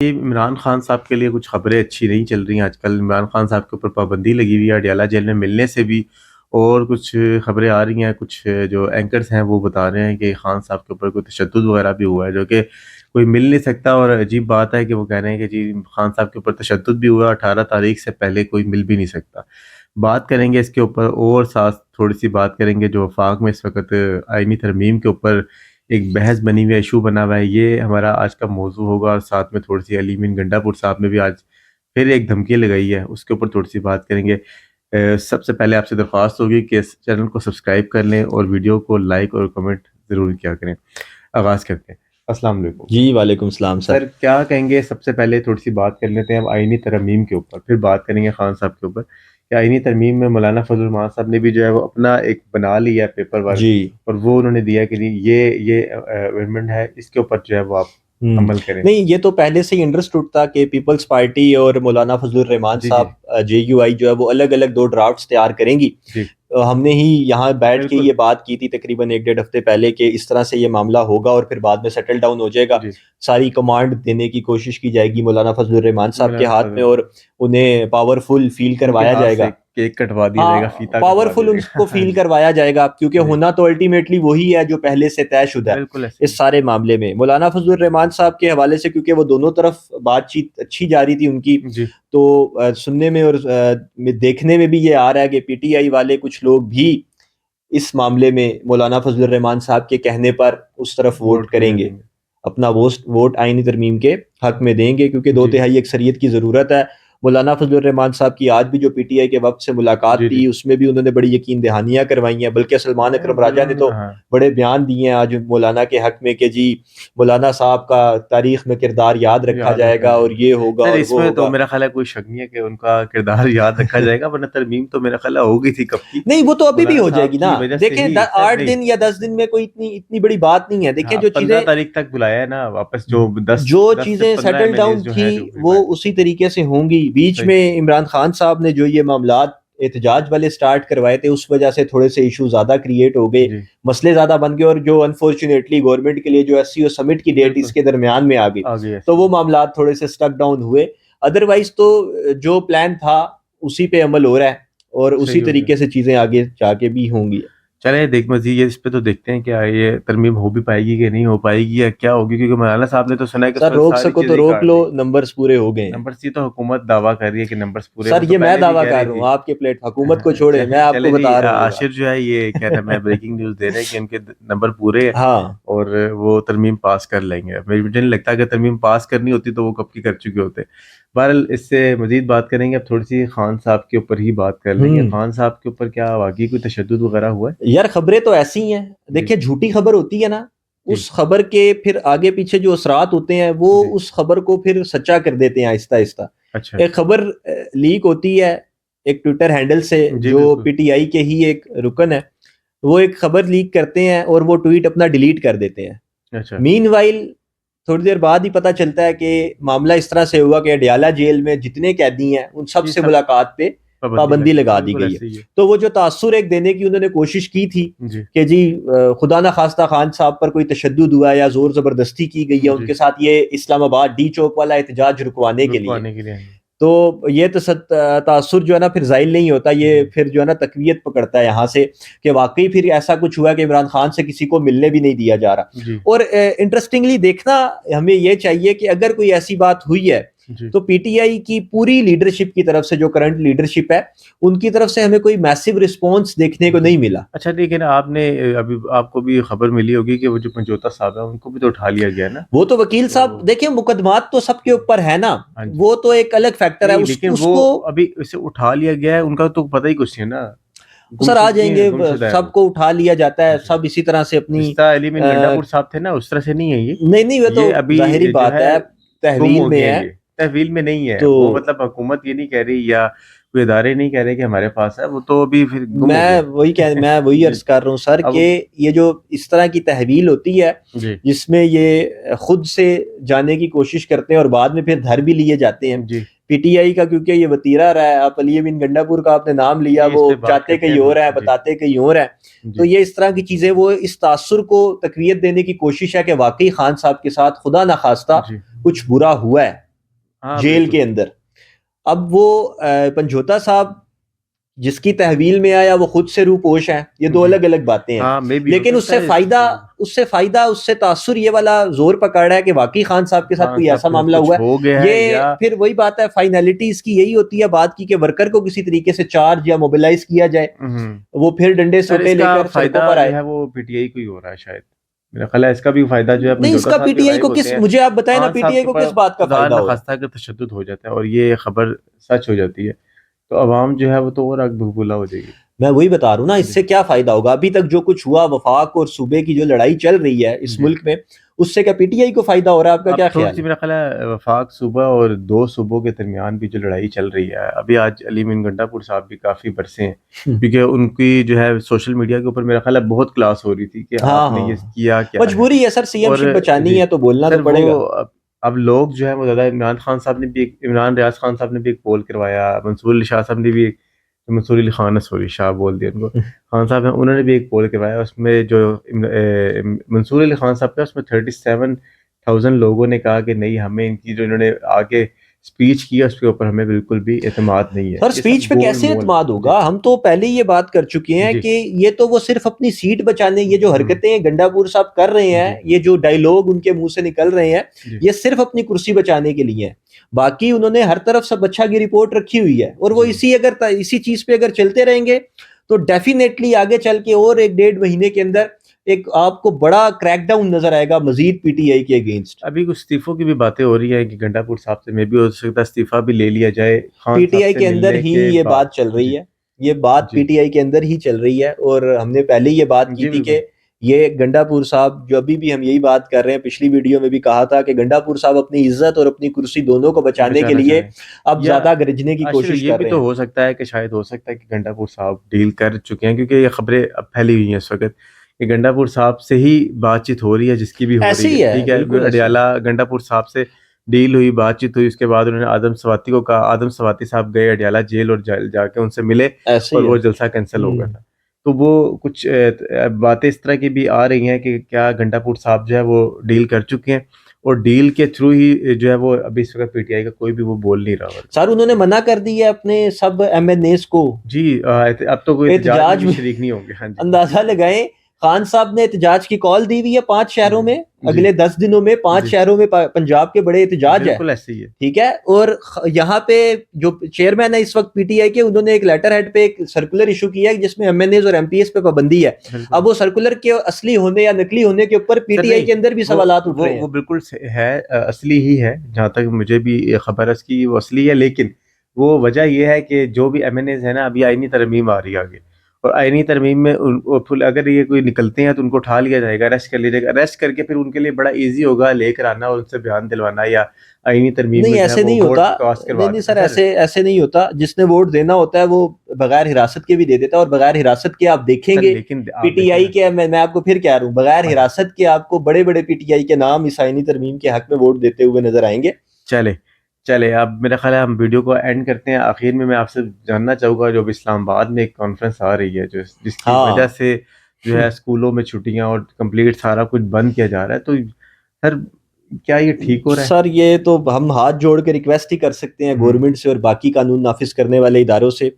इमरान खान साहब के लिए कुछ खबरें अच्छी नहीं चल रही हैं आजकल। इमरान खान साहब के ऊपर पाबंदी लगी हुई है अडयाला जेल में मिलने से भी। और कुछ खबरें आ रही हैं, कुछ जो एंकर्स हैं वो बता रहे हैं कि खान साहब के ऊपर कोई तशद्दुद वगैरह भी हुआ है, जो कि कोई मिल नहीं सकता। और अजीब बात है कि वो कह रहे हैं कि जी खान साहब के ऊपर तशद्दुद भी हुआ, 18 तारीख से पहले कोई मिल भी नहीं सकता। बात करेंगे इसके ऊपर, और साथ थोड़ी सी बात करेंगे जो वफाक में इस वक्त आईनी तरमीम के ऊपर एक बहस बनी हुई है, इशू बना हुआ है, ये हमारा आज का मौजू होगा। और साथ में थोड़ी सी अली मीन गंडापुर साहब ने भी आज फिर एक धमकी लगाई है, उसके ऊपर थोड़ी सी बात करेंगे। सबसे पहले आपसे दरख्वास्त होगी कि इस चैनल को सब्सक्राइब कर लें और वीडियो को लाइक और कमेंट ज़रूर किया करें। आगाज़ करते हैं। अस्सलाम वालेकुम जी वालेकुम सलाम सर। सर, क्या कहेंगे? सबसे पहले थोड़ी सी बात कर लेते हैं अब आईनी तरमीम के ऊपर, फिर बात करेंगे खान साहब के ऊपर कि आईनी तरमीम में मौलाना फजल रहमान साहब ने भी जो है वो अपना एक बना लिया है पेपर वर्क, जी। और वो उन्होंने दिया कि नहीं ये अमेंडमेंट है, इसके ऊपर जो है वो आप अमल करें। नहीं, ये तो पहले से ही अंडरस्टूड था कि पीपल्स पार्टी और मौलाना फजलुर रहमान जी जी साहब JUI जो है वो अलग अलग दो ड्राफ्ट्स तैयार करेंगी। जी हमने ही यहाँ बैठ के बिल्कुल ये बात की थी तकरीबन एक डेढ़ हफ्ते पहले कि इस तरह से ये मामला होगा और फिर बाद में सेटल डाउन हो जाएगा। जी। सारी कमांड देने की कोशिश की जाएगी मौलाना फजलुर रहमान साहब के मौलाना हाथ में फजल और उन्हें पावरफुल फील उनके करवाया हाथ से जाएगा। केक कटवा दिया जाएगा, हाँ, फीता कटवा दिया पावरफुल जाएगा। उनको हाँ फील जी। करवाया जाएगा क्योंकि जी होना तो अल्टीमेटली वही है जो पहले से तयशुदा है बिल्कुल ऐसे इस सारे मामले में। मौलाना फजलुर रहमान साहब के हवाले से क्योंकि वो दोनों तरफ बातचीत अच्छी जा रही थी उनकी, ही जी तो सुनने में और देखने में भी ये आ रहा है कि PTI वाले कुछ लोग भी इस मामले में मौलाना फजलुर रहमान साहब के कहने पर उस तरफ वोट वोट करने करेंगे, देंगे। अपना वोट आईनी तरमीम के हक में देंगे क्योंकि दो जी तिहाई अक्सरियत की ज़रूरत है। मौलाना फजलुर रहमान साहब की आज भी जो PTI के वक्त से मुलाकात जी थी जी उसमें भी उन्होंने बड़ी यकीन दहानियां करवाई हैं, बल्कि सलमान अकरम राजा ने तो हाँ। बड़े बयान दिए हैं आज मौलाना के हक में कि जी मौलाना साहब का तारीख में किरदार याद रखा याद रखा जाएगा और जाएगा। ये होगा सर, और वो इसमें तो होगा। मेरा ख्याल है कोई शक नहीं है कि उनका किरदार याद रखा जाएगा, वरना तरमीम तो मेरा ख्याल है हो गई थी कब की। नहीं, वो तो अभी भी मौलाना हो साहब जाएगी ना। की वजह से देखें ही सर, 8 नहीं। दिन या 10 दिन में कोई इतनी इतनी बड़ी बात नहीं है। देखें हाँ, जो 15 चीजें तारीख तक बुलाया है ना वापस, जो दस जो दस से चीजें 15 सेटल एमएलए डाउन जो थी हैं जो वो रिक्वायर्ड। उसी तरीके से होंगी। बीच सही। में इमरान खान साहब ने जो ये मामलात एहतजाज वाले स्टार्ट करवाए थे उस वजह से थोड़े से इशू ज्यादा क्रिएट हो गए, जी मसले ज्यादा बन गए और जो अनफॉर्चुनेटली गवर्नमेंट के लिए जो SCO समिट की डेट बिल्कुल इसके दरमियान में आ गई, आ गई तो ऐसी। वो मामलात थोड़े से स्टक डाउन हुए। अदरवाइज तो जो प्लान था उसी पे अमल हो रहा है और सही उसी हो गया। तरीके से चीजें आगे जाके भी होंगी। चले देख मजीद ये इस पे तो देखते हैं क्या ये तरमीम हो भी पाएगी कि नहीं हो पाएगी, या क्या होगी, क्योंकि मौलाना साहब ने तो सुना है कि सर उसमें रोक सारी सको चीजें तो ही रोक काट लो, दी। नंबर्स पूरे हो गए हैं। नंबर सी तो हुकूमत दावा कर रही है कि नंबर्स पूरे, वो सर तो ये मैं पहले भी दावा कह कर रही रहा हूँ, थी। आपके प्लेट हुकूमत को छोड़े, मैं आपको चले जी, बता रहा हूँ ये बात। आशिर जो है ये कह रहा है, मैं ब्रेकिंग न्यूज दे रहे हैं कि उनके नंबर पूरे हैं हाँ। और वो तरमीम पास कर लेंगे। मुझे नहीं लगता कि तरमीम पास करनी होती तो वो कब की कर चुके होते। बहरहाल इससे मजीद बात करेंगे, अब थोड़ी सी खान साहब के ऊपर ही बात कर लेंगे। हम्म। खान साहब के ऊपर क्या वाकई कोई तशद्दुद वगैरह हुआ है? यार खबरें तो ऐसी ही हैं। जी देखिए झूठी खबर होती है ना, जी उस खबर के फिर आगे पीछे जो असरात होते हैं वो जी। उस खबर को फिर सच्चा कर देते हैं आहिस्ता आहिस्ता। अच्छा। एक खबर लीक होती है एक ट्विटर हैंडल से जी जो बिल्कुल। PTI के ही एक रुकन है, वो एक खबर लीक करते हैं और वो ट्वीट अपना डिलीट कर देते हैं। अच्छा। मीनवाइल थोड़ी देर बाद ही पता चलता है कि मामला इस तरह से हुआ कि अडयाला जेल में जितने कैदी हैं उन सब ये से सब मुलाकात पे पाबंदी पाबंदी लग गई, लगा दी बिल्कुल गई है। ऐसे ही है। तो वो जो तासुर एक देने की उन्होंने कोशिश की थी जी कि जी खुदा ना खास्ता खान साहब पर कोई तशद्दुद हुआ या जोर जबरदस्ती की गई है जी। उनके साथ, ये इस्लामाबाद D चौक वाला एहतजाज रुकवाने के लिए, रुकवाने के लिए आएंगे। तो ये तासुर जो है ना फिर जाहिल नहीं होता, ये जी फिर जो है ना तकवीत पकड़ता है यहाँ से कि वाकई फिर ऐसा कुछ हुआ कि इमरान खान से किसी को मिलने भी नहीं दिया जा रहा। जी और इंटरेस्टिंगली देखना हमें ये चाहिए कि अगर कोई ऐसी बात हुई है जी। तो PTI की पूरी लीडरशिप की तरफ से, जो करंट लीडरशिप है उनकी तरफ से हमें कोई मैसिव रिस्पॉन्स देखने को जी। नहीं मिला। अच्छा, लेकिन आपने अभी आपको भी खबर मिली होगी कि वो जो पंजोता साहब है उनको भी तो उठा लिया गया ना। वो तो वकील साहब, तो देखिए मुकदमात तो सबके ऊपर है ना, हाँ जी। वो तो एक अलग फैक्टर है नहीं, उस लेकिन वो उसको। अभी उसे उठा लिया गया है, उनका तो पता ही कुछ नहीं है ना। सर आ गुमशुदगी है, जाएंगे, गुमशुदा है वो। सबको उठा लिया जाता है, जी। सब इसी तरह से अपनी जिस तरह अली बिन आ, गंडापुर साहब थे ना, उस तरह से नहीं है ये। नहीं नहीं, वो तो ये अभी जाहिर ही जो बात है है गुम तहवील हो में गए हैं, है। ये तहवील में नहीं है तो वो, मतलब हुकूमत ये नहीं कह रही या कोई इदारे नहीं कह रहे कि हमारे पास है, वो तो अभी फिर गुम हो गया मैं वही जी। अर्ज कर रहा हूँ सर कि अब ये जो इस तरह की तहवील होती है जी जिसमें ये खुद से जाने की कोशिश करते हैं और बाद में फिर धर भी लिए जाते हैं। जी PTI का क्योंकि ये वतीरा रहा है, आप अली बिन गंडापुर का आपने नाम लिया, जी, वो इस पे बात चाहते करते हैं कहीं और थोड़ी है सी। जी बताते कहीं और है। तो जी ये इस तरह की चीजें, वो इस तासुर को तकवीत देने की कोशिश है कि वाकई खान साहब के साथ खुदा ना खास्ता जी। कुछ बुरा हुआ है। हाँ जेल बिल्कुल। के अंदर। अब वो पंजोता साहब जिसकी तहवील में आया वो खुद से रूपोश है, ये दो जी। अलग अलग बातें हैं। हाँ, मे बी हो लेकिन सकता उससे है फायदा जी। उससे तासुर ये वाला जोर पकड़ा है कि वाकई खान साहब के साथ खान कोई साहब ऐसा के साथ मामला कुछ हुआ है। हो गया है ये या फिर वही बात है, फाइनलिटी इसकी यही होती है बात की कि वर्कर को किसी तरीके से चार्ज या मोबिलाइज किया जाए, वो फिर डंडे सर सोटे इसका लेकर सड़कों फायदा पर जो आए। है वो पीटीआई को ही हो रहा है शायद। मेरा ख्याल है इसका भी फायदा जो है नहीं, समझौता इसका साहब के पीटीआई भाई को होते किस, हैं। मुझे आप बताएं ना, खान साहब पीटीआई के को पास किस बात का खुदा फायदा न हो रहा है? खास्ता अगर तशद्दुद हो जाता है और ये खबर सच हो जाती है तो अवाम जो है वो तो और आग बबूला हो जाएगी। मैं वही बता रहा हूँ ना, जी। इससे क्या फायदा होगा? अभी तक जो कुछ हुआ, वफाक और सूबे की जो लड़ाई चल रही है इस जी। मुल्क में, उससे क्या पीटीआई को फायदा हो रहा है? आपका अब क्या थोड़ी ख्याल सी है? मेरा ख्याल है वफाक सूबा और दो सूबों के दरमियान भी जो लड़ाई चल रही है अभी, आज अली मीन गंडापुर साहब भी काफ़ी बरसे हैं क्योंकि उनकी जो है सोशल मीडिया के ऊपर मेरा ख्याल है बहुत क्लास हो रही थी कि हाँ आपने ये हाँ, किया क्या है। मजबूरी है सर, सीएमशिप और बचानी जी है तो बोलना तो सर वो पड़ेगा। अब लोग जो है वो ज़्यादा इमरान खान साहब ने भी इमरान रियाज खान साहब ने भी एक पोल करवाया, मंसूर अली शाह साहब ने भी मंसूर अली खान, सॉरी शाह बोल दिया उनको, खान साहब हैं, उन्होंने भी एक पोल करवाया। उसमें जो मंसूर अली खान साहब का उसमें 37,000 लोगों ने कहा कि नहीं, हमें इनकी जो इन्होंने आगे स्पीच किया उसके ऊपर हमें बिल्कुल भी एतमाद नहीं है। सर ये स्पीच सब पे गोल कैसे मोल है। एतमाद जी होगा? हम तो पहले ही ये बात कर चुके हैं जी। कि ये तो वो सिर्फ अपनी सीट बचाने, ये जो हम्म, हरकतें गंडापुर साहब कर रहे जी हैं, ये जो डायलॉग उनके मुंह से निकल रहे हैं, जी ये सिर्फ अपनी कुर्सी बचाने के लिए है। बाकी उन्होंने हर तरफ सब अच्छा की रिपोर्ट रखी हुई है, और वो जी। इसी चीज पे अगर चलते रहेंगे तो डेफिनेटली आगे चल के और एक डेढ़ महीने के अंदर एक आपको बड़ा क्रैकडाउन नजर आएगा मजीद पीटीआई के अगेंस्ट। अभी कुछ इस्तीफों की भी बातें हो रही है कि गंडापुर साहब से मे भी हो सकता है इस्तीफा भी ले लिया जाए खान साहब पीटीआई से के अंदर मिलने ही के ये बाद। बात चल रही जी है, ये बात जी पीटीआई के अंदर ही चल रही है, और हमने पहले ही ये बात की जी थी कि बिल्कुल। ये गंडापुर साहब, जो अभी भी हम यही बात कर रहे हैं, पिछली वीडियो में भी कहा था कि गंडापुर साहब अपनी इज्जत और अपनी कुर्सी दोनों को बचाने के बचाना लिए चाहें अब या ज्यादा गरजने की आशिर कोशिश ये कर भी रहे तो हैं। हो सकता है कि शायद हो सकता है कि गंडापुर साहब डील कर चुके हैं, क्योंकि ये खबरें अब फैली हुई हैं इस वक्त कि गंडापुर साहब से ही बातचीत हो रही है, जिसकी भी हो ऐसे रही ही है। है, ठीक है, बिल्कुल ऐसे ही है। अडियाला गंडापुर साहब से डील हुई, बातचीत हुई, उसके बाद उन्होंने आदम सवाती को कहा, आदम सवाती साहब गए अडियाला जेल और जाके उनसे मिले ऐसे और ही है। वो जलसा कैंसिल हो गया था। तो वो कुछ बातें इस तरह की भी आ रही हैं कि क्या गंडापुर साहब जो है वो डील कर चुके हैं, और डील के थ्रू ही जो है वो अभी इस वक्त पीटीआई का कोई भी वो बोल नहीं रहा। सर उन्होंने जी मना कर दिया अपने सब एमएनएस को जी, अब तो कोई एहतजाज में एहतजाज भी में। शरीक नहीं होंगे। हाँ जी। अंदाजा लगाएं, खान साहब ने एहतजाज की कॉल दी हुई है 5 शहरों में, जी अगले 10 दिनों में 5 शहरों में पंजाब के बड़े एहतजाज है। बिल्कुल ऐसे ही है। ठीक है, और यहाँ पे जो चेयरमैन है इस वक्त पीटीआई के, उन्होंने एक लेटर हेड पे एक सर्कुलर इशू किया है जिसमें एमएनएस और एमपीएस पे पाबंदी है। बिल्कुल अब वो सर्कुलर के असली होने या नकली होने के ऊपर सर, पीटीआई नहीं के अंदर भी वो सवालात उठ रहे वो हैं। बिल्कुल है, असली ही है जहाँ तक मुझे भी ये खबर है उसकी, वो असली है। लेकिन वो वजह ये है कि जो भी एमएनएज है ना, अभी आईनी तरमीम आ रही है आगे, और आईनी तरमीम में अगर ये कोई निकलते हैं तो उनको उठा लिया जाएगा, अरेस्ट कर लिया जाएगा। अरेस्ट करके फिर उनके लिए बड़ा ईजी होगा लेकर आना और उनसे बयान दिलवाना, या आईनी तरमीम नहीं में जो है ऐसे वो नहीं होता। वोट कास्ट नहीं करवा नहीं देना सर, सर। ऐसे ऐसे नहीं होता। जिसने वोट देना होता है वो बगैर हिरासत के भी दे देता है, और बगैर हिरासत के आप सर देखेंगे लेकिन आप देखें पीटीआई ना। के, मैं आपको फिर कह रहा हूँ, बगैर हाँ जी। हिरासत के आपको बड़े बड़े पीटीआई के नाम इस आईनी तरमीम के हक में वोट देते हुए नजर आएंगे। चले चले, अब मेरा ख्याल है हम वीडियो को एंड करते हैं। आखिर में मैं आपसे जानना चाहूँगा, जो अभी इस्लामाबाद में एक कॉन्फ्रेंस आ रही है जो जिसकी वजह हाँ। से जो है स्कूलों में छुट्टियां और कंप्लीट सारा कुछ बंद किया जा रहा है, तो सर क्या ये ठीक हो रहा है? सर ये तो हम हाथ जोड़ के रिक्वेस्ट ही कर सकते हैं हम्म, गवर्नमेंट से और बाकी कानून नाफिज करने वाले इदारों से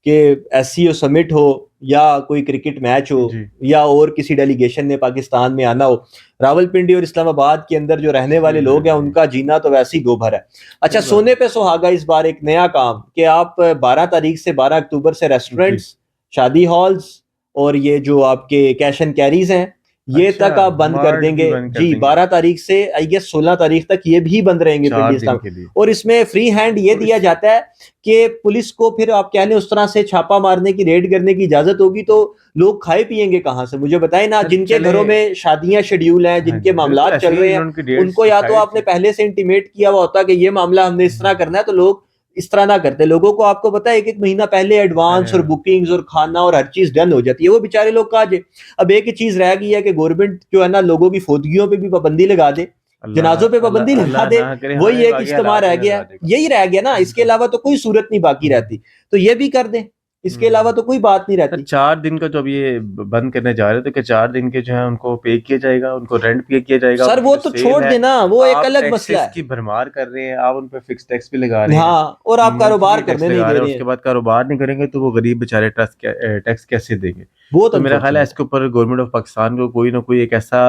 कि एससीओ समिट हो या कोई क्रिकेट मैच हो जी या और किसी डेलीगेशन ने पाकिस्तान में आना हो, रावलपिंडी और इस्लामाबाद के अंदर जो रहने वाले लोग हैं जी, उनका जीना तो वैसे ही दो भर है। अच्छा, सही बात सोने पे सुहागा इस बार एक नया काम कि आप 12 तारीख से 12 अक्टूबर से है। जी, रेस्टोरेंट्स, शादी हॉल्स और ये जो आपके कैश एंड कैरीज हैं, ये अच्छा, तक आप बंद कर मार्ट भी देंगे बंद कर जी। देंगे 12 तारीख से आई गेस 16 तारीख तक ये भी बंद रहेंगे पिंडी 4 दिन इस्लाम। के लिए। और इसमें फ्री हैंड ये तो दिया इस जाता है कि पुलिस को फिर आप कह लें उस तरह से छापा मारने की, रेड करने की इजाजत होगी, तो लोग खाए पिएंगे कहाँ से? मुझे बताएं ना, सर जिनके चले। घरों में शादियां शेड्यूल हैं, हाँ जिनके जी बिल्कुल मामलात ऐसे चल ही रहे हैं, उन्होंने डेट्स उनको या तो डिसाइड आपने की। पहले से इंटीमेट किया हुआ होता कि ये मामला हमने इस तरह करना है, तो लोग इस तरह ना करते। लोगों को आपको पता है एक एक महीना पहले एडवांस और अरे बुकिंग्स और खाना और हर चीज डन हो जाती है, वो बेचारे लोग कहा जाए। अब एक ही चीज रह गई है कि गवर्नमेंट जो है ना, लोगों की फौतगियों पे भी पाबंदी लगा दे, अल्लाह जनाजों पे पाबंदी अल्लाह लगा अल्लाह दे। ना करे वही हमें एक आगे इज्तिमा हालात रह में गया नजर आ है, जाएगा। यही रह गया ना, इसके बिल्कुल। अलावा तो कोई सूरत नहीं बाकी हम्म, रहती। तो ये भी कर दें। इसके अलावा तो कोई बात नहीं सर रहती। 4 दिन का जो अब ये बंद करने जा रहे थे, तो क्या 4 दिन के जो है उनको पे किया जाएगा, उनको रेंट पे किया जाएगा, सर उनकी वो जो तो सेल छोड़ है, देना, वो एक आप अलग मसला टैक्सेस है। की भरमार कर रहे हैं, आप उन पे फिक्स टैक्स भी लगा रहे हैं, हाँ, और आप मंथली कारोबार टैक्स करने नहीं लगा दे रहे हैं, रहे उसके हैं, बाद कारोबार नहीं करेंगे तो वो गरीब बेचारे टैक्स कैसे देंगे। बहुत तो मेरा ख्याल है अनफॉर्चुनेट है। इसके ऊपर गवर्नमेंट ऑफ पाकिस्तान को कोई ना कोई एक ऐसा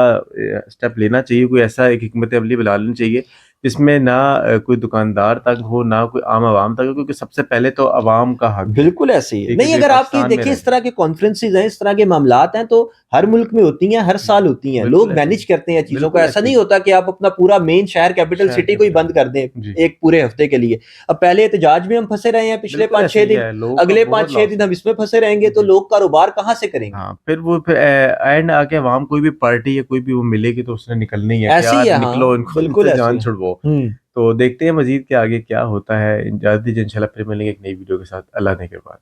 स्टेप लेना चाहिए, कोई ऐसा एक हिकमत अमली बना लेनी चाहिए जिसमें ना कोई दुकानदार तक हो, ना कोई आम आवाम तक हो, क्योंकि सबसे पहले तो आवाम का हक है, बिल्कुल ऐसे ही है। ठीक है, नहीं, जो ये अगर आपकी पाकिस्तान में देखिए रह इस रहे तरह के कॉन्फ्रेंसेज हैं, इस तरह के मामलात हैं, तो हर मुल्क में होती हैं, हर साल होती हैं, बिल्कुल लोग ऐसे मैनेज ही, करते हैं चीजों को। बिल्कुल ऐसा ऐसे नहीं ही, होता कि आप अपना पूरा मेन शहर कैपिटल शहर सिटी के को ही बता बंद कर दें जी, एक पूरे हफ्ते के लिए। अब पहले एहतजाज में हम फंसे रहे हैं पिछले बिल्कुल पाँच ऐसे छह ही दिन, है, लोगों का अगले बहुत 5-6 लॉस दिन है हम इसमें फंसे रहेंगे, तो जी। लोग कारोबार कहाँ से करेंगे? हाँ, फिर वो फिर एंड आके आवाम कोई भी पार्टी या कोई भी वो मिलेगी तो उसने निकलना ही है कि ऐसे ही यार है, निकलो, हाँ, इनको बिल्कुल इनसे ऐसे ही जान है। छुड़वाओ। तो देखते हैं मजीद के आगे क्या होता है, जल्दी इंशाल्लाह फिर मिलेंगे एक नई वीडियो के साथ। अल्लाह ने के बाद।